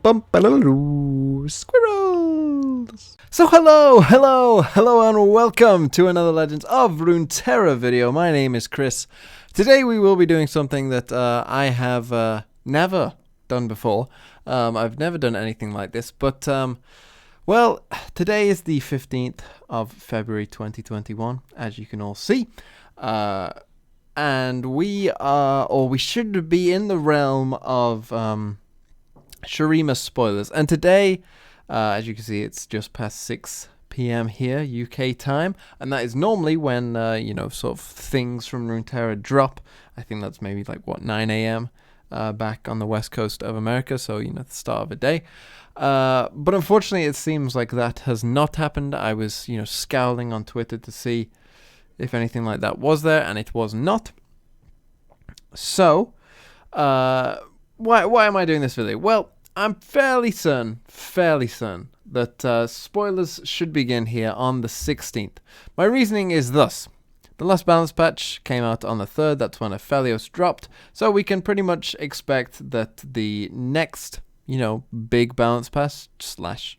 Squirrels! So hello, and welcome to another Legends of Runeterra video. My name is Chris. Today we will be doing something that I have never done before. I've never done anything like this, but well, today is the 15th of February 2021, as you can all see. And we are, or we should be in the realm of Shurima spoilers. And today, as you can see, it's just past 6 p.m. here, UK time. And that is normally when, you know, sort of things from Runeterra drop. I think that's maybe like, what, 9 a.m. Back on the west coast of America. So, you know, the start of a day. But unfortunately, it seems like that has not happened. I was, you know, scowling on Twitter to see if anything like that was there, and it was not. So, why am I doing this video? Well, I'm fairly certain that spoilers should begin here on the 16th. My reasoning is thus. The last balance patch came out on the 3rd, that's when Aphelios dropped, so we can pretty much expect that the next, you know, big balance patch slash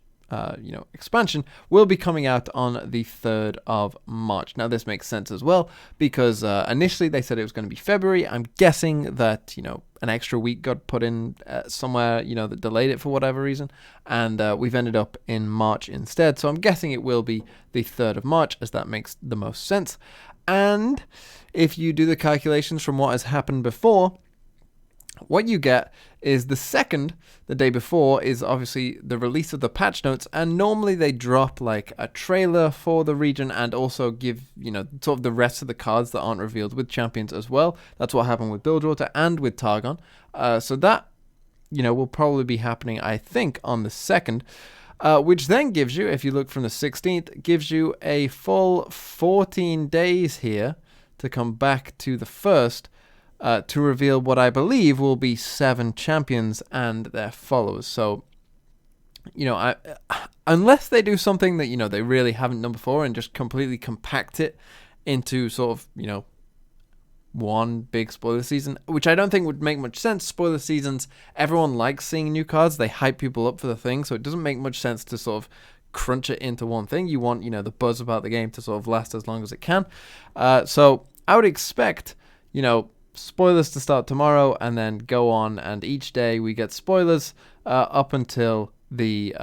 you know, expansion will be coming out on the 3rd of March. Now this makes sense as well because initially they said it was going to be February. I'm guessing that, you know, an extra week got put in somewhere, you know, that delayed it for whatever reason, and we've ended up in March instead. So I'm guessing it will be the 3rd of March, as that makes the most sense. And if you do the calculations from what has happened before, what you get is the 2nd, the day before, is obviously the release of the patch notes, and normally they drop like a trailer for the region and also give, you know, sort of the rest of the cards that aren't revealed with champions as well. That's what happened with Bilgewater and with Targon. So that, you know, will probably be happening, I think, on the 2nd. Which then gives you, if you look from the 16th, gives you a full 14 days here to come back to the 1st. To reveal what I believe will be 7 champions and their followers. So, you know, unless they do something that, you know, they really haven't done before and just completely compact it into sort of, you know, one big spoiler season, which I don't think would make much sense. Spoiler seasons, everyone likes seeing new cards. They hype people up for the thing, so it doesn't make much sense to sort of crunch it into one thing. You want, you know, the buzz about the game to sort of last as long as it can. So I would expect, you know, spoilers to start tomorrow and then go on, and each day we get spoilers up until the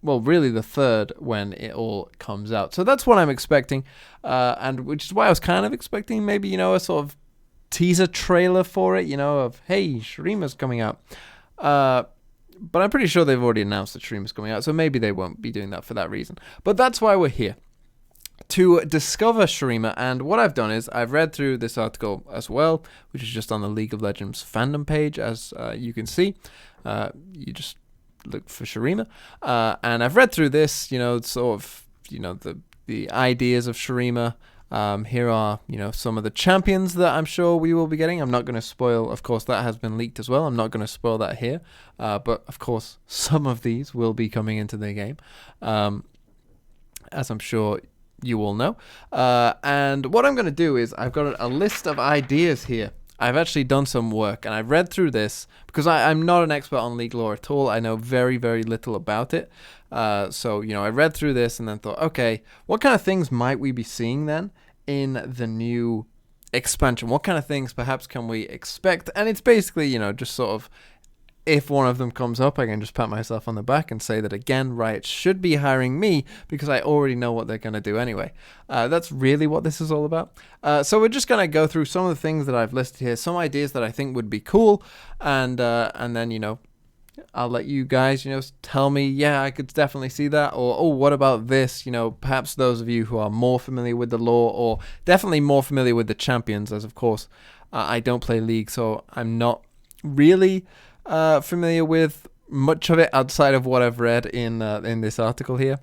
well, really the 3rd, when it all comes out. So that's what I'm expecting, and which is why I was kind of expecting maybe, you know, a sort of teaser trailer for it, you know, of, hey, Shurima's coming out. But I'm pretty sure they've already announced that Shurima's coming out, so maybe they won't be doing that for that reason. But that's why we're here, to discover Shurima. And what I've done is I've read through this article as well, which is just on the League of Legends fandom page, as you can see. You just look for Shurima, and I've read through this, you know, sort of, you know, the ideas of Shurima. Here are, you know, some of the champions that I'm sure we will be getting. I'm not going to spoil, of course, that has been leaked as well. I'm not going to spoil that here, but of course some of these will be coming into the game, as I'm sure you all know. And what I'm going to do is I've got a list of ideas here. I've actually done some work, and I've read through this because I'm not an expert on League lore at all. I know very, very little about it. So, you know, I read through this and then thought, okay, what kind of things might we be seeing then in the new expansion? What kind of things perhaps can we expect? And it's basically, you know, just sort of, if one of them comes up, I can just pat myself on the back and say that, again, Riot should be hiring me because I already know what they're going to do anyway. That's really what this is all about. So we're just going to go through some of the things that I've listed here, some ideas that I think would be cool, and then, you know, I'll let you guys, you know, tell me, yeah, I could definitely see that, or, oh, what about this? You know, perhaps those of you who are more familiar with the lore, or definitely more familiar with the champions, as of course, I don't play League, so I'm not really familiar with much of it outside of what I've read in this article here.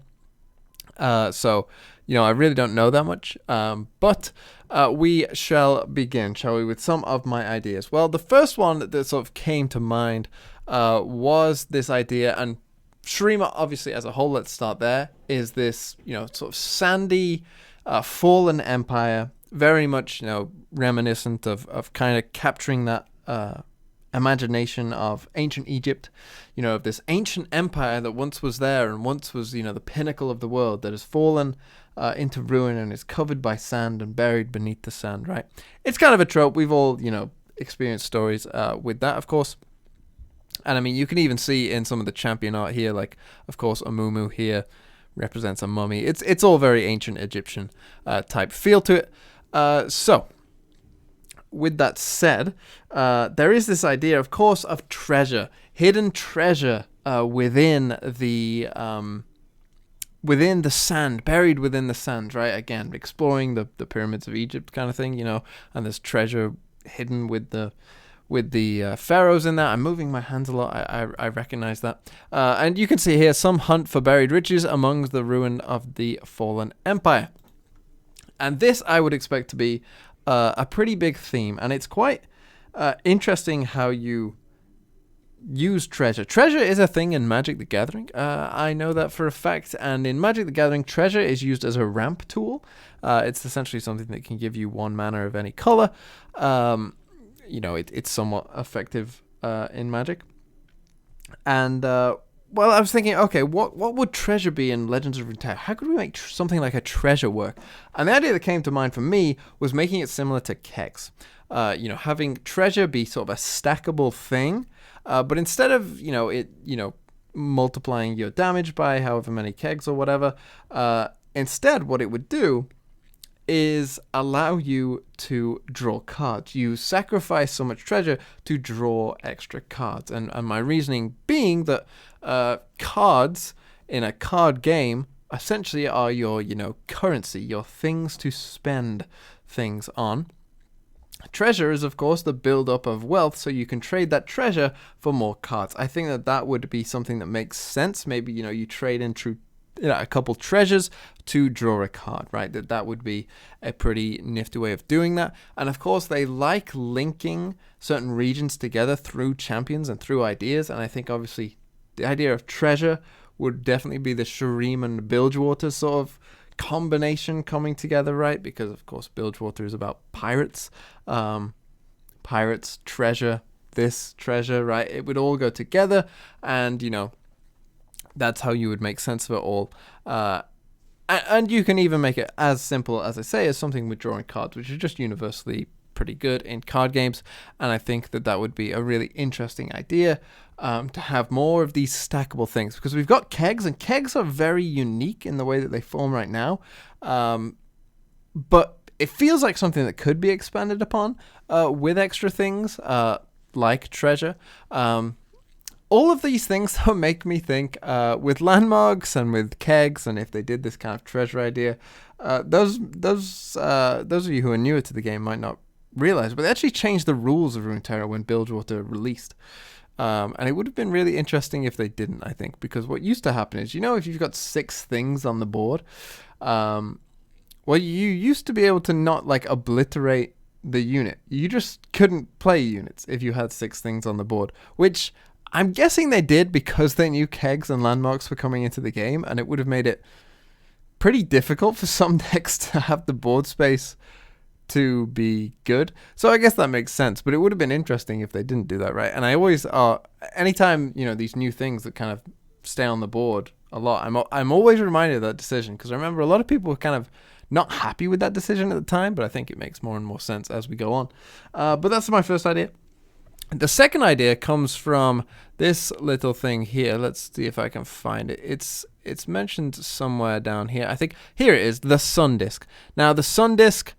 So, you know, I really don't know that much, but we shall begin, shall we, with some of my ideas. Well, the first one that sort of came to mind was this idea, and Shurima, obviously, as a whole, let's start there, is this, you know, sort of sandy, fallen empire, very much, you know, reminiscent of kind of capturing that imagination of ancient Egypt, you know, of this ancient empire that once was there and once was, you know, the pinnacle of the world that has fallen into ruin and is covered by sand and buried beneath the sand, right? It's kind of a trope. We've all, you know, experienced stories with that, of course. And I mean, you can even see in some of the champion art here, like, of course, Amumu here represents a mummy. It's all very ancient Egyptian type feel to it. So, with that said, there is this idea, of course, of treasure, hidden treasure within the sand, buried within the sand, right? Again, exploring the pyramids of Egypt kind of thing, you know, and there's treasure hidden with the pharaohs in that. I'm moving my hands a lot. I recognize that. And you can see here some hunt for buried riches among the ruin of the fallen empire. And this I would expect to be a pretty big theme, and it's quite interesting how you use treasure. Treasure is a thing in Magic the Gathering. I know that for a fact, and in Magic the Gathering, treasure is used as a ramp tool. It's essentially something that can give you 1 mana of any color. You know, it's somewhat effective in Magic. And well, I was thinking, okay, what would treasure be in Legends of Runeterra? How could we make something like a treasure work? And the idea that came to mind for me was making it similar to kegs. You know, having treasure be sort of a stackable thing, but instead of, you know, multiplying your damage by however many kegs or whatever, instead what it would do is allow you to draw cards. You sacrifice so much treasure to draw extra cards. And my reasoning being that cards in a card game essentially are your, you know, currency, your things to spend things on. Treasure is, of course, the build-up of wealth, so you can trade that treasure for more cards. I think that would be something that makes sense. Maybe, you know, you trade in a couple treasures to draw a card, right? That would be a pretty nifty way of doing that. And of course, they like linking certain regions together through champions and through ideas. And I think obviously the idea of treasure would definitely be the Shurima and Bilgewater sort of combination coming together, right? Because of course Bilgewater is about pirates, treasure, this treasure, right? It would all go together, and you know, that's how you would make sense of it all. And you can even make it as simple, as I say, as something with drawing cards, which is just universally pretty good in card games. And I think that would be a really interesting idea, to have more of these stackable things, because we've got kegs, and kegs are very unique in the way that they form right now. But it feels like something that could be expanded upon with extra things like treasure. All of these things though make me think with landmarks and with kegs, and if they did this kind of treasure idea, those of you who are newer to the game might not realize, but they actually changed the rules of Runeterra when Bilgewater released. And it would have been really interesting if they didn't, I think, because what used to happen is, you know, if you've got 6 things on the board, well, you used to be able to not like obliterate the unit. You just couldn't play units if you had 6 things on the board, which I'm guessing they did because they knew kegs and landmarks were coming into the game, and it would have made it pretty difficult for some decks to have the board space to be good. So I guess that makes sense, but it would have been interesting if they didn't do that, right? And I always anytime, you know, these new things that kind of stay on the board a lot, I'm always reminded of that decision, because I remember a lot of people were kind of not happy with that decision at the time, but I think it makes more and more sense as we go on. But that's my first idea. The second idea comes from this little thing here. Let's see if I can find it. It's mentioned somewhere down here. I think here it is, the Sun Disk. Now the Sun Disk,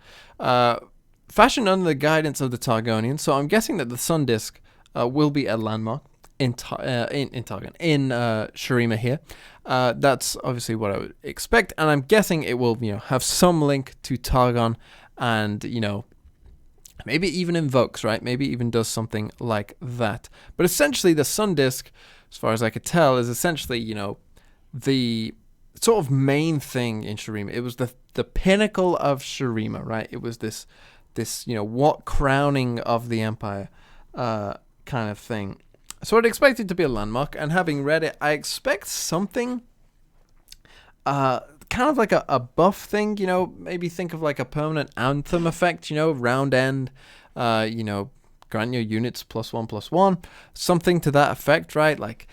fashioned under the guidance of the Targonians, so I'm guessing that the Sun Disk will be a landmark in Shurima here. That's obviously what I would expect, and I'm guessing it will, you know, have some link to Targon, and you know, maybe even invokes, right? Maybe even does something like that. But essentially, the Sun Disk, as far as I could tell, is essentially, you know, the sort of main thing in Shurima. It was the pinnacle of Shurima, right? It was this you know, what crowning of the empire kind of thing. So I'd expect it to be a landmark, and having read it, I expect something kind of like a buff thing, you know, maybe think of like a permanent anthem effect, you know, round end, you know, grant your units +1/+1, something to that effect, right? Like,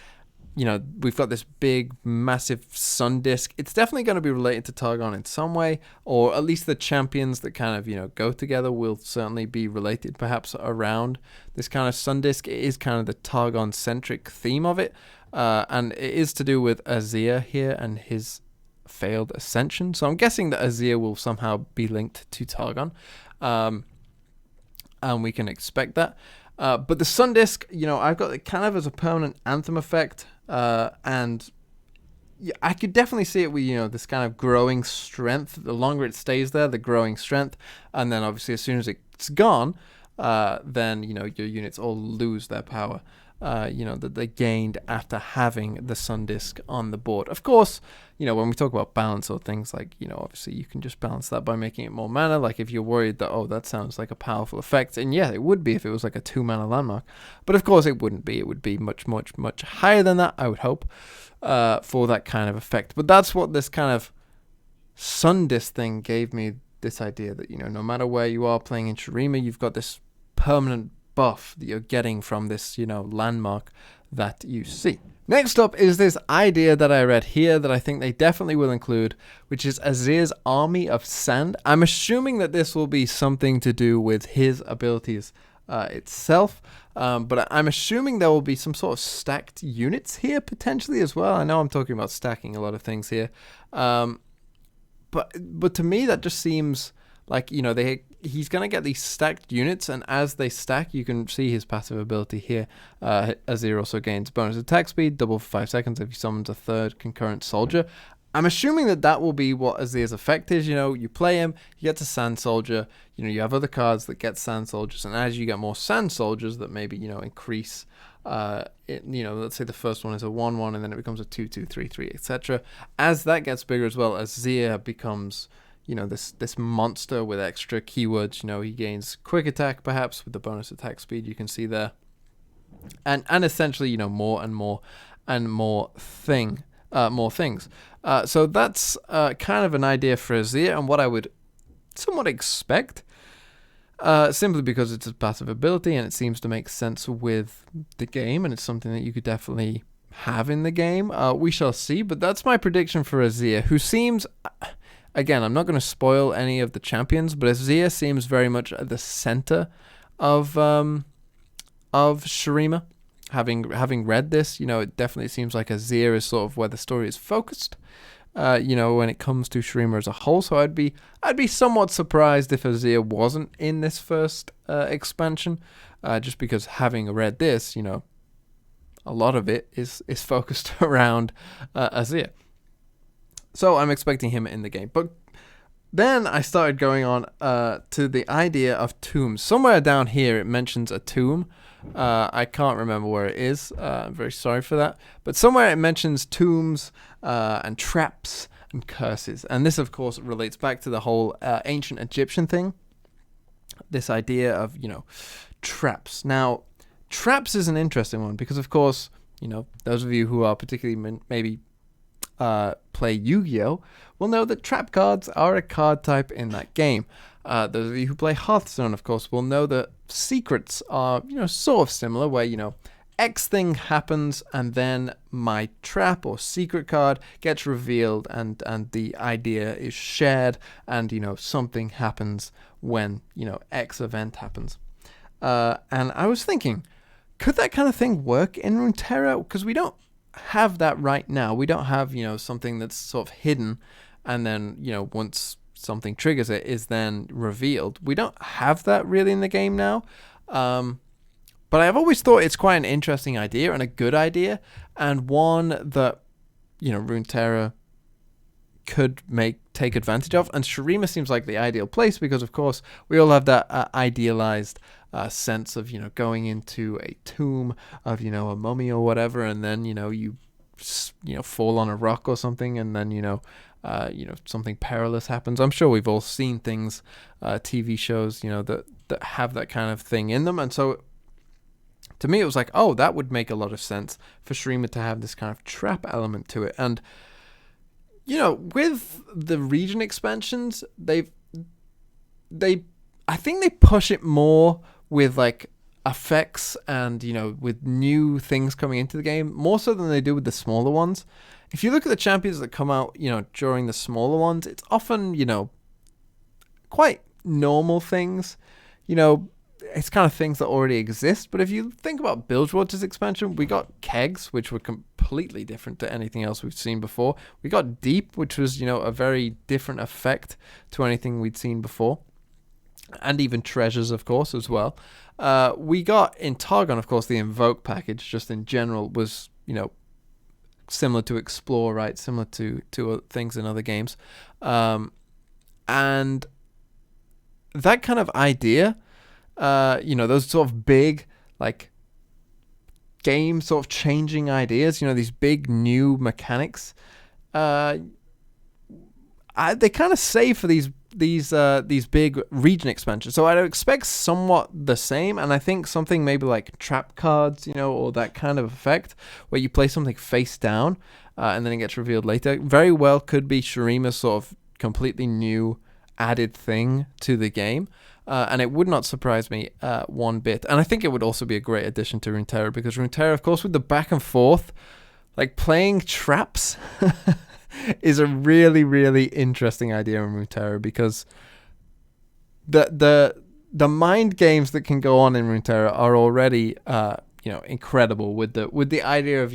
you know, we've got this big, massive sun disk. It's definitely going to be related to Targon in some way, or at least the champions that kind of, you know, go together will certainly be related perhaps around this kind of sun disk. It is kind of the Targon-centric theme of it, and it is to do with Azir here and his failed ascension. So I'm guessing that Azir will somehow be linked to Targon, and we can expect that. But the sun disk, you know, I've got it kind of as a permanent anthem effect, and yeah, I could definitely see it with, you know, this kind of growing strength. The longer it stays there, the growing strength, and then obviously as soon as it's gone, then, you know, your units all lose their power, you know, that they gained after having the sun disk on the board. Of course, you know, when we talk about balance or things like, you know, obviously you can just balance that by making it more mana. Like if you're worried that, oh, that sounds like a powerful effect, and yeah, it would be if it was like a 2-mana landmark, but of course it wouldn't be. It would be much, much, much higher than that, I would hope, for that kind of effect. But that's what this kind of sun disk thing gave me, this idea that, you know, no matter where you are playing in Shurima, you've got this permanent buff that you're getting from this, you know, landmark that you see. Next up is this idea that I read here that I think they definitely will include, which is Azir's Army of Sand. I'm assuming that this will be something to do with his abilities itself, but I'm assuming there will be some sort of stacked units here potentially as well. I know I'm talking about stacking a lot of things here, but to me that just seems like, you know, he's going to get these stacked units, and as they stack, you can see his passive ability here. Azir also gains bonus attack speed, double for 5 seconds if he summons a third concurrent soldier. I'm assuming that will be what Azir's effect is. You know, you play him, you get to Sand Soldier, you know, you have other cards that get Sand Soldiers, and as you get more Sand Soldiers that maybe, you know, increase, you know, let's say the first one is a 1/1, and then it becomes a 2/2, 3/3, etc. As that gets bigger as well, Azir becomes, you know, this monster with extra keywords. You know, he gains quick attack perhaps with the bonus attack speed you can see there, and essentially, you know, more and more and more things. So that's kind of an idea for Azir, and what I would somewhat expect, simply because it's a passive ability and it seems to make sense with the game, and it's something that you could definitely have in the game. We shall see, but that's my prediction for Azir, who seems, again, I'm not going to spoil any of the champions, but Azir seems very much at the center of Shurima. Having read this, you know, it definitely seems like Azir is sort of where the story is focused, you know, when it comes to Shurima as a whole. So I'd be somewhat surprised if Azir wasn't in this first expansion, just because having read this, you know, a lot of it is focused around Azir. So I'm expecting him in the game. But then I started going on to the idea of tombs. Somewhere down here it mentions a tomb. I can't remember where it is. I'm very sorry for that. But somewhere it mentions tombs and traps and curses. And this, of course, relates back to the whole ancient Egyptian thing. This idea of, you know, traps. Now, traps is an interesting one because, of course, you know, those of you who are particularly maybe play Yu-Gi-Oh! Will know that trap cards are a card type in that game. Those of you who play Hearthstone, of course, will know that secrets are, you know, sort of similar, where, you know, X thing happens and then my trap or secret card gets revealed, and the idea is shared, and, you know, something happens when, you know, X event happens. And I was thinking, could that kind of thing work in Runeterra? Because we don't have that right now. We don't have, you know, something that's sort of hidden, and then, you know, once something triggers it is then revealed. We don't have that really in the game now. But I've always thought it's quite an interesting idea and a good idea, and one that, you know, Runeterra could take advantage of. And Shurima seems like the ideal place because, of course, we all have that idealized sense of, you know, going into a tomb of, you know, a mummy or whatever, and then, you know, you fall on a rock or something, and then, you know, something perilous happens. I'm sure we've all seen things, TV shows, you know, that have that kind of thing in them. And so to me, it was like, oh, that would make a lot of sense for Shurima to have this kind of trap element to it. And, you know, with the region expansions, I think they push it more with, like, effects and, with new things coming into the game, more so than they do with the smaller ones. If you look at the champions that come out, during the smaller ones, it's often, quite normal things. It's kind of things that already exist. But if you think about Bilgewater's expansion, we got kegs, which were completely different to anything else we've seen before. We got Deep, which was, a very different effect to anything we'd seen before. And even treasures, of course, as well. We got in Targon, of course, the Invoke package, just in general, was, similar to Explore, right? Similar to things in other games. And that kind of idea, those sort of big, like, game sort of changing ideas, these big new mechanics, they kind of save for these big region expansions. So I'd expect somewhat the same, and I think something maybe like trap cards, or that kind of effect where you play something face down and then it gets revealed later. Very well could be Shurima's sort of completely new added thing to the game. And it would not surprise me one bit. And I think it would also be a great addition to Runeterra, because Runeterra, of course, with the back and forth, like playing traps is a really, really interesting idea in Runeterra, because the mind games that can go on in Runeterra are already incredible with the idea of,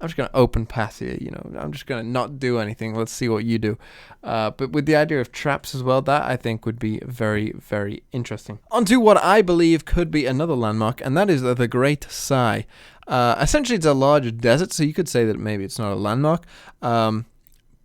I'm just going to open pass here, I'm just going to not do anything. Let's see what you do. But with the idea of traps as well, that I think would be very, very interesting. On to what I believe could be another landmark, and that is the Great Sigh. Essentially, it's a large desert, so you could say that maybe it's not a landmark.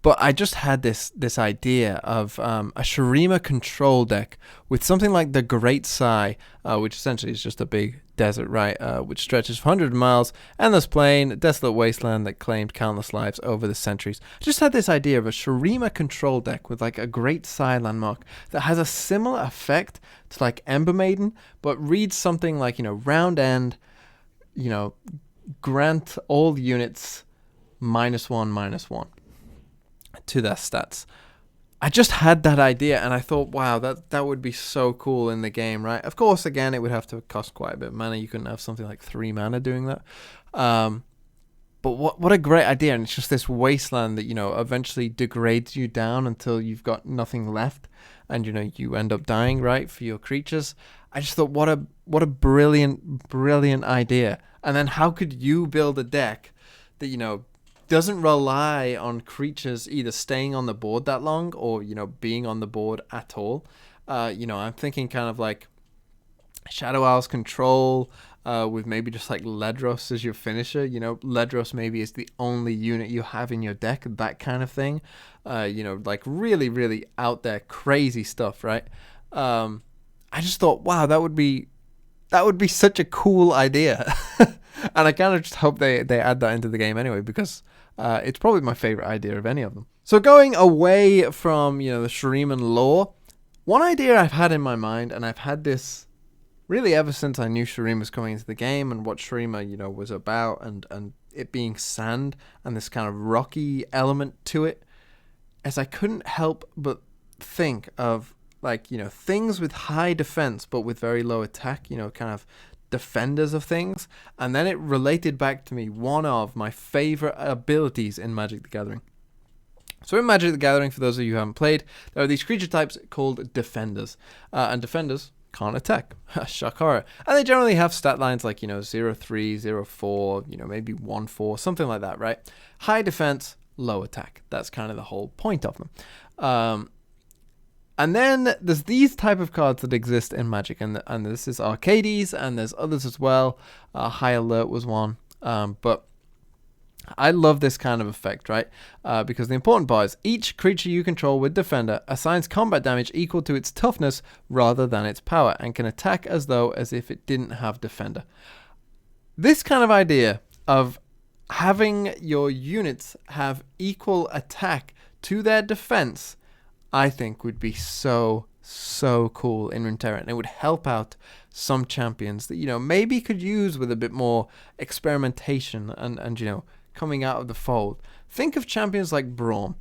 But I just had this idea of a Shurima control deck with something like the Great Sigh, which essentially is just a big desert, right? Which stretches for 100 miles, endless plain, desolate wasteland that claimed countless lives over the centuries. I just had this idea of a Shurima control deck with like a Great Sigh landmark that has a similar effect to like Ember Maiden, but reads something like, round end, grant all units -1/-1 to their stats. I just had that idea, and I thought, wow, that would be so cool in the game, right? Of course, again, it would have to cost quite a bit of mana. You couldn't have something like 3 mana doing that. But what a great idea, and it's just this wasteland that, eventually degrades you down until you've got nothing left, and, you end up dying, right, for your creatures. I just thought, what a brilliant, brilliant idea. And then how could you build a deck that, doesn't rely on creatures either staying on the board that long or, being on the board at all. I'm thinking kind of like Shadow Owl's Control with maybe just like Ledros as your finisher. Ledros maybe is the only unit you have in your deck, that kind of thing. Like really, really out there, crazy stuff, right? I just thought, wow, that would be such a cool idea. And I kind of just hope they add that into the game anyway, because it's probably my favorite idea of any of them. So going away from, the Shuriman lore, one idea I've had in my mind, and I've had this really ever since I knew Shurima was coming into the game and what Shurima, was about, and it being sand and this kind of rocky element to it, as I couldn't help but think of, like, things with high defense but with very low attack, kind of defenders of things. And then it related back to me one of my favorite abilities in Magic the Gathering. So in Magic the Gathering, for those of you who haven't played, there are these creature types called defenders, and defenders can't attack. Shock horror. And they generally have stat lines like 0-3, 0-4, maybe 1-4, something like that, right? High defense, low attack. That's kind of the whole point of them. And then there's these type of cards that exist in Magic, and this is Arcades, and there's others as well. High Alert was one, but I love this kind of effect, right? Because the important part is each creature you control with Defender assigns combat damage equal to its toughness rather than its power, and can attack as if it didn't have Defender. This kind of idea of having your units have equal attack to their defense, I think would be so cool in Runeterra, and it would help out some champions that, maybe could use with a bit more experimentation and coming out of the fold. Think of champions like Braum.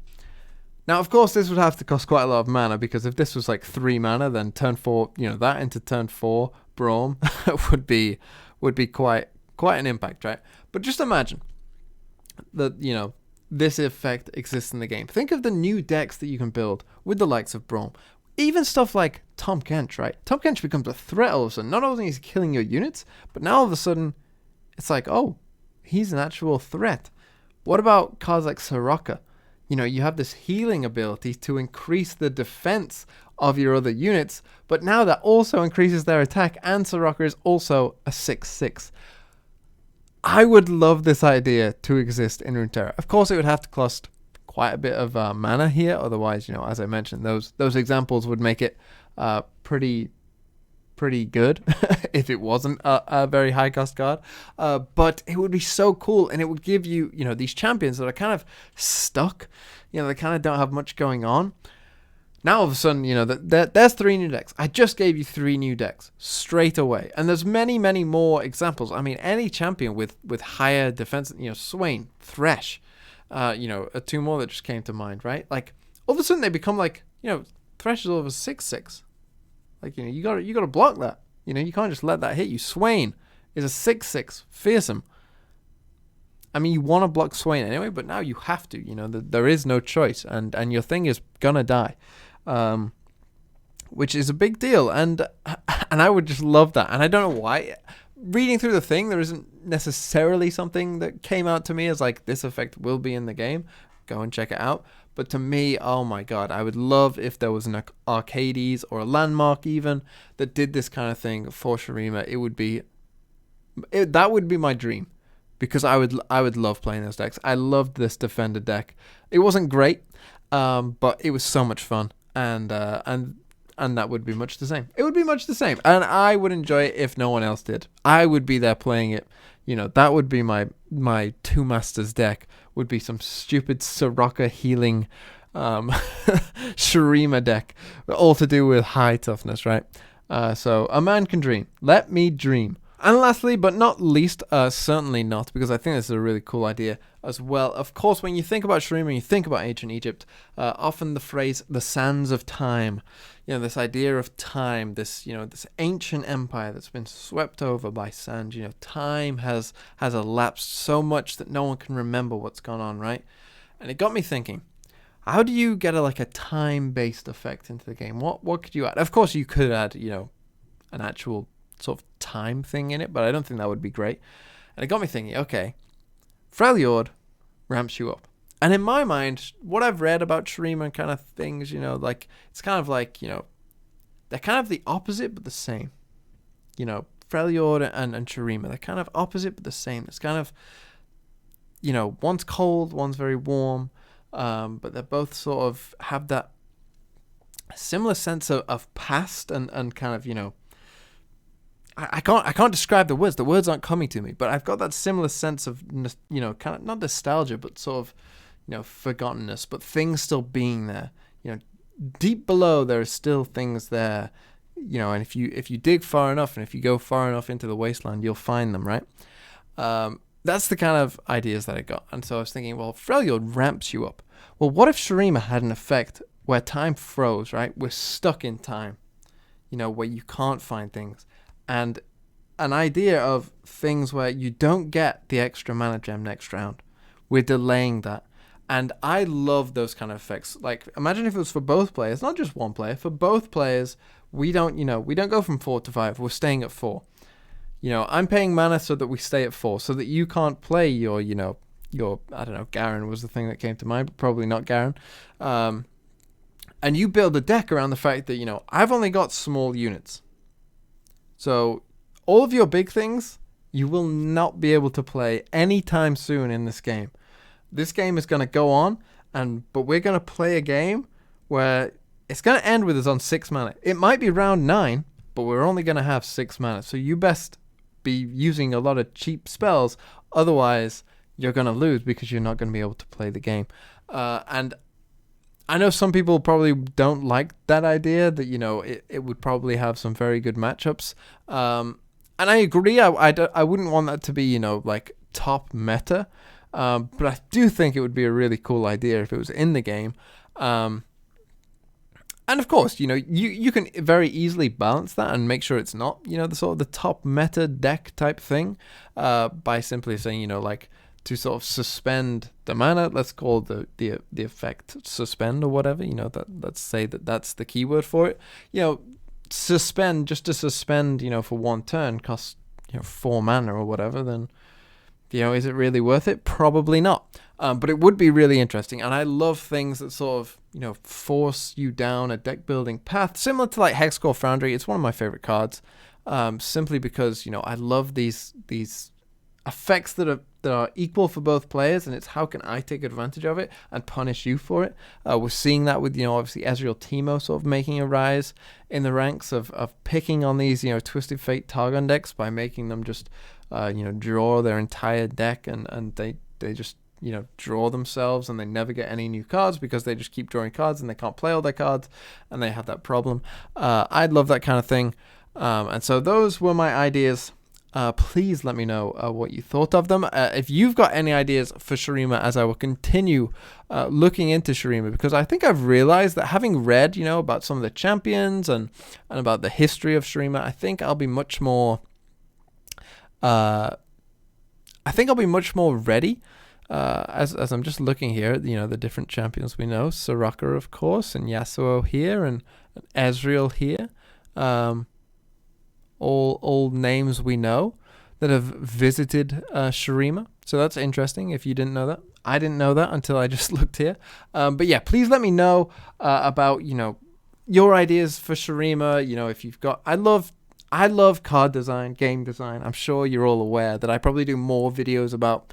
Now, of course, this would have to cost quite a lot of mana, because if this was like 3 mana, then turn 4, that into turn 4, Braum would be quite an impact, right? But just imagine that, you know, this effect exists in the game. Think of the new decks that you can build with the likes of Braum. Even stuff like Tom Kench, right? Tom Kench becomes a threat all of a sudden. Not only is he killing your units, but now all of a sudden it's like, oh, he's an actual threat. What about cards like Soraka? You know, you have this healing ability to increase the defense of your other units, but now that also increases their attack, and Soraka is also a 6/6. I would love this idea to exist in Runeterra. Of course, it would have to cost quite a bit of mana here. Otherwise, you know, as I mentioned, those examples would make it pretty good if it wasn't a very high cost card. But it would be so cool, and it would give you, you know, these champions that are kind of stuck. You know, they kind of don't have much going on. Now all of a sudden, you know, there's 3 new decks. I just gave you 3 new decks straight away. And there's many, many more examples. I mean, any champion with higher defense, you know, Swain, Thresh, you know, 2 more that just came to mind, right? Like, all of a sudden they become like, you know, Thresh is over 6/6. Like, you know, you gotta block that. You know, you can't just let that hit you. Swain is a 6/6, fearsome. I mean, you want to block Swain anyway, but now you have to. You know, there is no choice, and your thing is gonna die. Which is a big deal, and I would just love that. And I don't know why. Reading through the thing, there isn't necessarily something that came out to me as like, this effect will be in the game. Go and check it out. But to me, oh my god, I would love if there was an Arcades or a Landmark even that did this kind of thing for Shurima. That would be my dream, because I would love playing those decks. I loved this defender deck. It wasn't great, but it was so much fun. And that would be much the same. It would be much the same, and I would enjoy it if no one else did. I would be there playing it. You know, that would be my 2 masters deck. Would be some stupid Soraka healing, Shurima deck, all to do with high toughness, right? So a man can dream. Let me dream. And lastly, but not least, certainly not, because I think this is a really cool idea as well. Of course, when you think about Shurima, you think about ancient Egypt, often the phrase, the sands of time, you know, this idea of time, this, you know, this ancient empire that's been swept over by sand, you know, time has elapsed so much that no one can remember what's gone on, right? And it got me thinking, how do you get a time-based effect into the game? What could you add? Of course, you could add, you know, an actual sort of time thing in it, but I don't think that would be great. And it got me thinking, okay, Freljord ramps you up. And in my mind, what I've read about Shurima kind of things, you know, like, it's kind of like, you know, they're kind of the opposite but the same. You know, Freljord and Shurima, they're kind of opposite but the same. It's kind of, you know, one's cold, one's very warm, but they both sort of have that similar sense of past and kind of, you know, I can't describe the words. The words aren't coming to me, but I've got that similar sense of, you know, kind of not nostalgia, but sort of, you know, forgottenness, but things still being there. You know, deep below there are still things there. You know, and if you dig far enough, and if you go far enough into the wasteland, you'll find them, right? That's the kind of ideas that I got. And so I was thinking, well, Freljord ramps you up. Well, what if Shurima had an effect where time froze, right? We're stuck in time, you know, where you can't find things. And an idea of things where you don't get the extra mana gem next round. We're delaying that. And I love those kind of effects. Like, imagine if it was for both players, not just one player. For both players, we don't go from 4 to 5. We're staying at 4. You know, I'm paying mana so that we stay at 4, so that you can't play your, I don't know, Garen was the thing that came to mind, but probably not Garen. And you build a deck around the fact that, you know, I've only got small units. So all of your big things, you will not be able to play anytime soon in this game. This game is going to go on, but we're going to play a game where it's going to end with us on 6 mana. It might be round 9, but we're only going to have 6 mana. So you best be using a lot of cheap spells. Otherwise, you're going to lose because you're not going to be able to play the game. And I know some people probably don't like that idea, that, you know, it would probably have some very good matchups. And I agree. I wouldn't want that to be, you know, like top meta. But I do think it would be a really cool idea if it was in the game. And And of course, you can very easily balance that and make sure it's not, the sort of the top meta deck type thing, by simply saying, like, to sort of suspend the mana. Let's call the effect suspend or whatever. Let's say that's the keyword for it. Suspend, just to suspend, for one turn costs 4 mana or whatever. Then, is it really worth it? Probably not. But it would be really interesting, and I love things that sort of force you down a deck building path, similar to like Hexcore Foundry. It's one of my favorite cards, simply because I love these effects that are equal for both players, and it's how can I take advantage of it and punish you for it. We're seeing that with obviously Ezreal Teemo sort of making a rise in the ranks of picking on these Twisted Fate Targon decks by making them just draw their entire deck, and they just draw themselves, and they never get any new cards because they just keep drawing cards and they can't play all their cards, and they have that problem. I'd love that kind of thing, and so those were my ideas. Please let me know what you thought of them. If you've got any ideas for Shurima, as I will continue looking into Shurima, because I think I've realized that, having read about some of the champions and about the history of Shurima, I think I'll be much more ready. As I'm just looking here at the different champions we know, Soraka of course, and Yasuo here, and Ezreal here, all names we know that have visited Shurima. So that's interesting if you didn't know that. I didn't know that until I just looked here. But yeah, please let me know about your ideas for Shurima. If you've got, I love card design, game design. I'm sure you're all aware that I probably do more videos about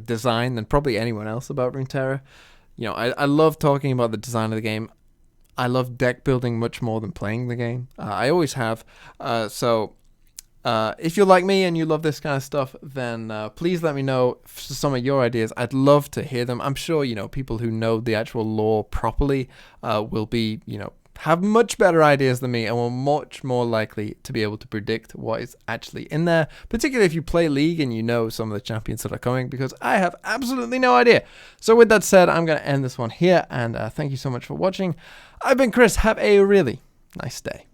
design than probably anyone else about Runeterra. I love talking about the design of the game. I love deck building much more than playing the game. I always have. So if you're like me and you love this kind of stuff, then please let me know some of your ideas. I'd love to hear them. I'm sure people who know the actual lore properly will be have much better ideas than me, and we're much more likely to be able to predict what is actually in there, particularly if you play League and some of the champions that are coming, because I have absolutely no idea. So with that said, I'm going to end this one here, and thank you so much for watching. I've been Chris. Have a really nice day.